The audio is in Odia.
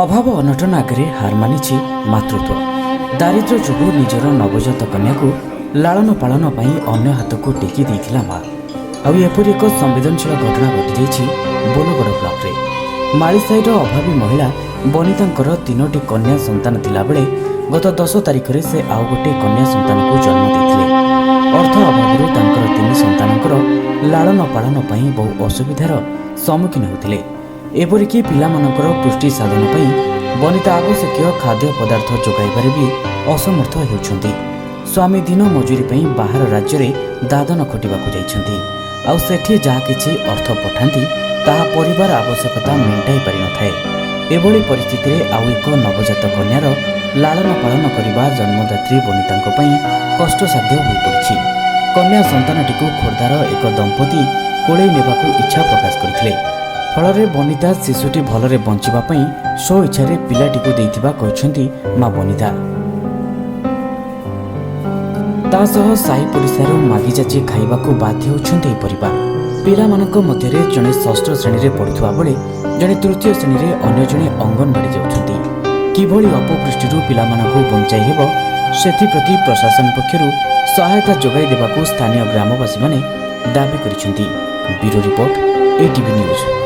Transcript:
ଅଭାବ ଅନଟନ ଆଗରେ ହାର ମାନିଛି ମାତୃତ୍ୱ। ଦାରିଦ୍ର୍ୟ ଯୋଗୁଁ ନିଜର ନବଜାତ କନ୍ୟାକୁ ଲାଳନ ପାଳନ ପାଇଁ ଅନ୍ୟ ହାତକୁ ଟେକି ଦେଇଥିଲା ମା। ଆଉ ଏପରି ଏକ ସମ୍ବେଦନଶୀଳ ଘଟଣା ଘଟିଯାଇଛି ବୋଲଗଡ଼ ବ୍ଲକରେ। ମାଳିସାହିର ଅଭାବୀ ମହିଳା ବନିତାଙ୍କର 3ଟି କନ୍ୟା ସନ୍ତାନ ଥିଲାବେଳେ ଗତ 10 ତାରିଖରେ ସେ ଆଉ ଗୋଟିଏ କନ୍ୟା ସନ୍ତାନକୁ ଜନ୍ମ ଦେଇଥିଲେ। ଅର୍ଥ ଅଭାବରୁ ତାଙ୍କର 3 ସନ୍ତାନଙ୍କର ଲାଳନ ପାଳନ ପାଇଁ ବହୁ ଅସୁବିଧାର ସମ୍ମୁଖୀନ ହେଉଥିଲେ। ଏପରିକି ପିଲାମାନଙ୍କର ପୁଷ୍ଟି ସାଧନ ପାଇଁ ବନିତା ଆବଶ୍ୟକୀୟ ଖାଦ୍ୟ ପଦାର୍ଥ ଯୋଗାଇବାରେ ବି ଅସମର୍ଥ ହେଉଛନ୍ତି। ସ୍ୱାମୀ ଦିନ ମଜୁରୀ ପାଇଁ ବାହାର ରାଜ୍ୟରେ ଦାଦନ ଖଟିବାକୁ ଯାଇଛନ୍ତି। ଆଉ ସେଠି ଯାହା କିଛି ଅର୍ଥ ପଠାନ୍ତି ତାହା ପରିବାର ଆବଶ୍ୟକତା ମେଣ୍ଟାଇ ପାରିନଥାଏ। ଏଭଳି ପରିସ୍ଥିତିରେ ଆଉ ଏକ ନବଜାତ କନ୍ୟାର ଲାଳନ ପାଳନ କରିବା ଜନ୍ମଦାତ୍ରୀ ବନିତାଙ୍କ ପାଇଁ କଷ୍ଟସାଧ୍ୟ ହୋଇପଡ଼ିଛି। କନ୍ୟା ସନ୍ତାନଟିକୁ ଖୋର୍ଦ୍ଧାର ଏକ ଦମ୍ପତି କୋଳେଇ ନେବାକୁ ଇଚ୍ଛା ପ୍ରକାଶ କରିଥିଲେ। ଫଳରେ ବନିତା ଶିଶୁଟି ଭଲରେ ବଞ୍ଚିବା ପାଇଁ ସ୍ୱଇଚ୍ଛାରେ ପିଲାଟିକୁ ଦେଇଥିବା କହିଛନ୍ତି ମା ବନିତା। ତା ସହ ସାହି ପଡ଼ିଶାରୁ ମାଗିଯାଚି ଖାଇବାକୁ ବାଧ୍ୟ ହେଉଛନ୍ତି ଏହି ପରିବାର। ପିଲାମାନଙ୍କ ମଧ୍ୟରେ ଜଣେ 6ଠ ଶ୍ରେଣୀରେ ପଢ଼ୁଥିବା ବେଳେ ଜଣେ 3ୟ ଶ୍ରେଣୀରେ ଅନ୍ୟ ଜଣେ ଅଙ୍ଗନବାଡ଼ି ଯାଉଛନ୍ତି। କିଭଳି ଅପପୃଷ୍ଟିରୁ ପିଲାମାନଙ୍କୁ ବଞ୍ଚାଇ ହେବ ସେଥିପ୍ରତି ପ୍ରଶାସନ ପକ୍ଷରୁ ସହାୟତା ଯୋଗାଇ ଦେବାକୁ ସ୍ଥାନୀୟ ଗ୍ରାମବାସୀମାନେ ଦାବି କରିଛନ୍ତି। Bureau report, ATV news.